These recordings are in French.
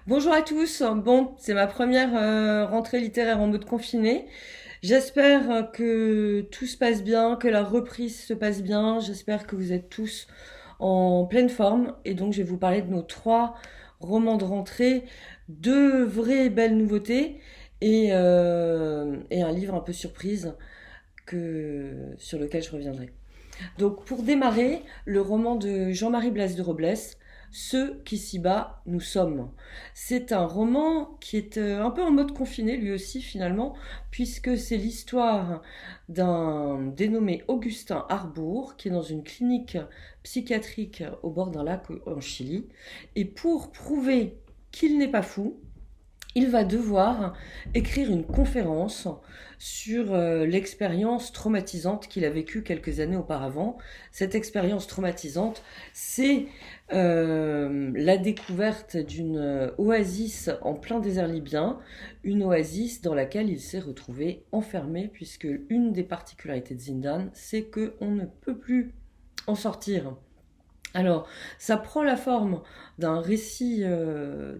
Bonjour à tous. Bon, c'est ma première rentrée littéraire en mode confiné. J'espère que tout se passe bien, que la reprise se passe bien. J'espère que vous êtes tous en pleine forme. Et donc, je vais vous parler de nos trois romans de rentrée, deux vraies belles nouveautés et un livre un peu surprise sur lequel je reviendrai. Donc pour démarrer, le roman de Jean-Marie Blas de Robles, Ceux qu'ici-bas nous sommes. C'est un roman qui est un peu en mode confiné lui aussi finalement, puisque c'est l'histoire d'un dénommé Augustin Harbour qui est dans une clinique psychiatrique au bord d'un lac en Chili. Et pour prouver qu'il n'est pas fou, il va devoir écrire une conférence sur l'expérience traumatisante qu'il a vécue quelques années auparavant. Cette expérience traumatisante, c'est la découverte d'une oasis en plein désert libyen, une oasis dans laquelle il s'est retrouvé enfermé, puisque une des particularités de Zindan, c'est qu'on ne peut plus en sortir. Alors, ça prend la forme d'un récit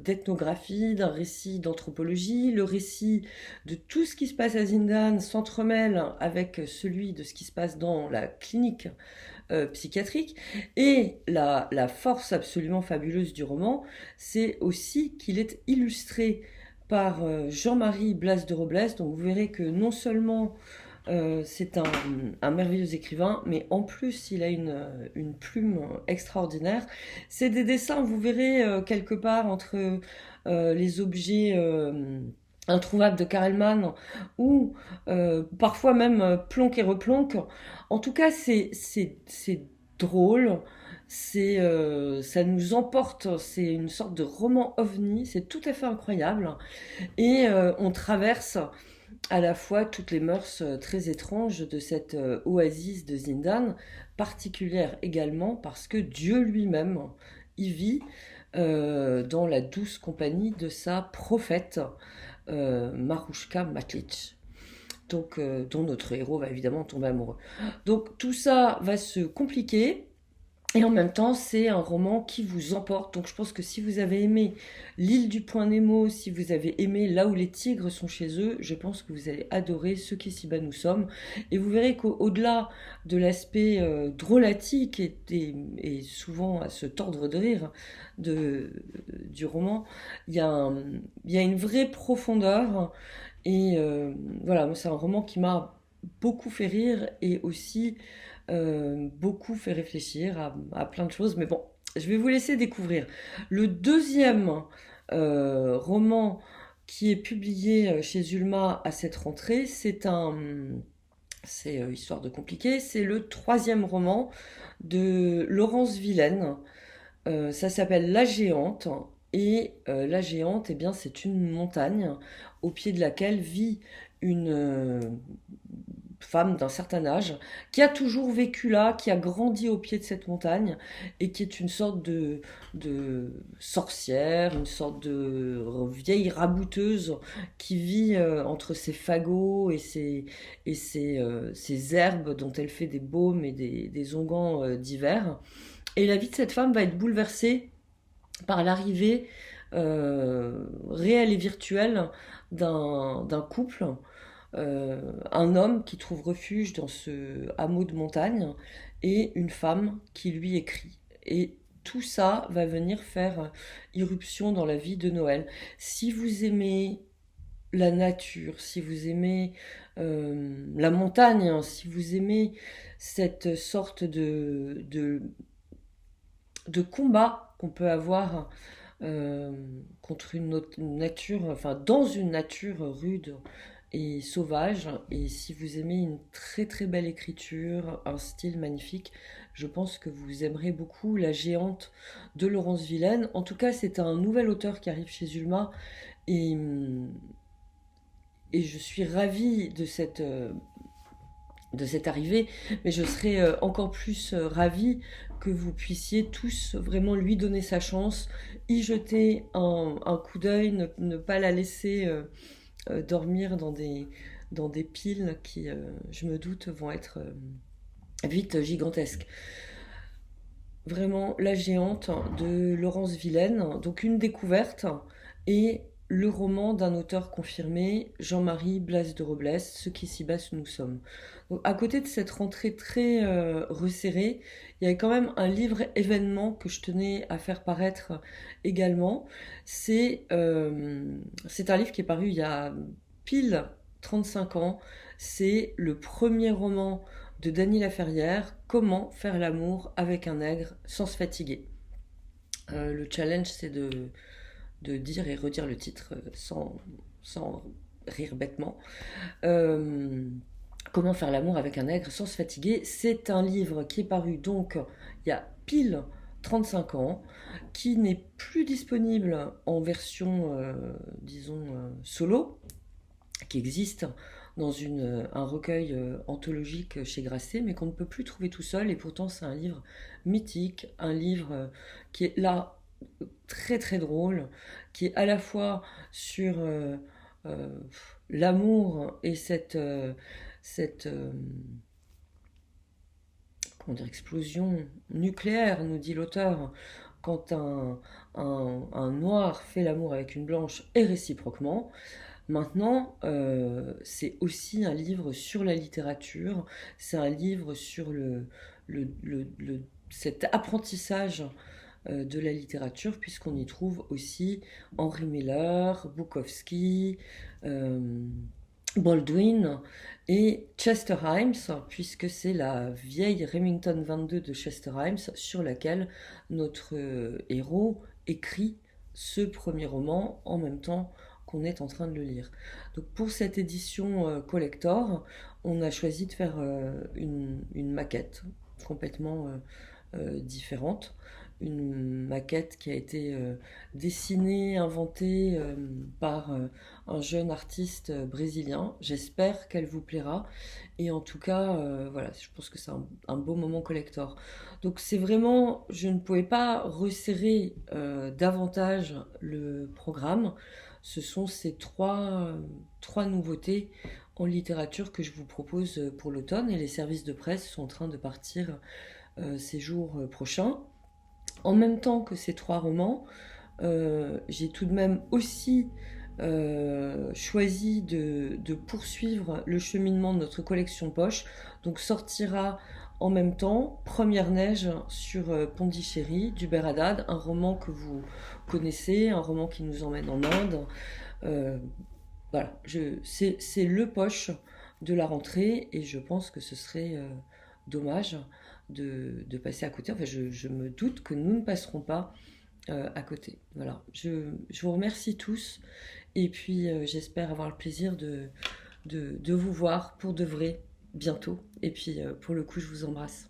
d'ethnographie, d'un récit d'anthropologie. Le récit de tout ce qui se passe à Zindan s'entremêle avec celui de ce qui se passe dans la clinique psychiatrique. Et la force absolument fabuleuse du roman, c'est aussi qu'il est illustré par Jean-Marie Blas de Robles. Donc vous verrez que non seulement c'est un merveilleux écrivain, mais en plus, il a une plume extraordinaire. C'est des dessins, vous verrez, quelque part entre les objets introuvables de Karelman ou parfois même Plonk et Replonk. En tout cas, c'est drôle. Ça nous emporte, c'est une sorte de roman ovni, c'est tout à fait incroyable. Et on traverse à la fois toutes les mœurs très étranges de cette oasis de Zindan, particulière également parce que Dieu lui-même y vit dans la douce compagnie de sa prophète Marushka Matlich. Donc, dont notre héros va évidemment tomber amoureux. Donc tout ça va se compliquer et en même temps, c'est un roman qui vous emporte. Donc je pense que si vous avez aimé L'île du Point Nemo, si vous avez aimé Là où les tigres sont chez eux, je pense que vous allez adorer Ce qu'ici-bas nous sommes. Et vous verrez qu'au-delà de l'aspect drôlatique et souvent à se tordre de rire du roman, il y a, il y a une vraie profondeur. Et voilà, moi, c'est un roman qui m'a beaucoup fait rire et aussi beaucoup fait réfléchir à plein de choses. Mais bon, je vais vous laisser découvrir. Le deuxième roman qui est publié chez Zulma à cette rentrée, c'est Histoire de compliqué, c'est le troisième roman de Laurence Villaine. Ça s'appelle La Géante. Et La Géante, eh bien, c'est une montagne au pied de laquelle vit une femme d'un certain âge, qui a toujours vécu là, qui a grandi au pied de cette montagne, et qui est une sorte de sorcière, une sorte de vieille rabouteuse qui vit entre ses fagots ses herbes dont elle fait des baumes et des onguents divers. Et la vie de cette femme va être bouleversée par l'arrivée réelle et virtuelle d'un couple, un homme qui trouve refuge dans ce hameau de montagne et une femme qui lui écrit. Et tout ça va venir faire irruption dans la vie de Noël. Si vous aimez la nature, si vous aimez la montagne, hein, si vous aimez cette sorte de combat qu'on peut avoir euh, contre une nature, enfin dans une nature rude et sauvage. Et si vous aimez une très très belle écriture, un style magnifique, je pense que vous aimerez beaucoup La Géante de Laurence Villaine. En tout cas, c'est un nouvel auteur qui arrive chez Ulma et, et je suis ravie de cette arrivée, mais je serais encore plus ravie que vous puissiez tous vraiment lui donner sa chance, y jeter un coup d'œil, ne pas la laisser dormir dans des piles qui, je me doute, vont être vite gigantesques. Vraiment, La Géante de Laurence Villaine, donc une découverte. et le roman d'un auteur confirmé, Jean-Marie Blas de Robles, Ce qui s'y basse nous sommes. Donc, à côté de cette rentrée très resserrée, il y avait quand même un livre événement que je tenais à faire paraître également. C'est un livre qui est paru il y a pile 35 ans. C'est le premier roman de Dany Laferrière, Comment faire l'amour avec un nègre sans se fatiguer. Le challenge, c'est de dire et redire le titre sans rire bêtement. Euh, Comment faire l'amour avec un nègre sans se fatiguer. C'est un livre qui est paru donc il y a pile 35 ans, qui n'est plus disponible en version, disons, solo, qui existe dans un recueil anthologique chez Grasset, mais qu'on ne peut plus trouver tout seul, et pourtant c'est un livre mythique, un livre qui est là très très drôle, qui est à la fois sur euh, l'amour et cette comment dire, explosion nucléaire, nous dit l'auteur, quand un noir fait l'amour avec une blanche et réciproquement. Maintenant, c'est aussi un livre sur la littérature, c'est un livre sur cet apprentissage de la littérature, puisqu'on y trouve aussi Henry Miller, Bukowski, euh, Baldwin et Chester Himes, puisque c'est la vieille Remington 22 de Chester Himes sur laquelle notre héros écrit ce premier roman en même temps qu'on est en train de le lire. Donc pour cette édition collector, on a choisi de faire une maquette complètement différente. Une maquette qui a été dessinée, inventée par un jeune artiste brésilien. J'espère qu'elle vous plaira. Et en tout cas, voilà, je pense que c'est un beau moment collector. Donc c'est vraiment, je ne pouvais pas resserrer davantage le programme. Ce sont ces trois nouveautés en littérature que je vous propose pour l'automne, et les services de presse sont en train de partir ces jours prochains. En même temps que ces trois romans, j'ai tout de même aussi choisi de poursuivre le cheminement de notre collection poche. Donc sortira en même temps Première neige sur Pondichéry d'Hubert Haddad, un roman que vous connaissez, un roman qui nous emmène en Inde. Euh, voilà, c'est le poche de la rentrée, et je pense que ce serait dommage de passer à côté. Enfin, je me doute que nous ne passerons pas à côté. Voilà, je vous remercie tous, et puis j'espère avoir le plaisir de vous voir pour de vrai bientôt. Et puis pour le coup, je vous embrasse.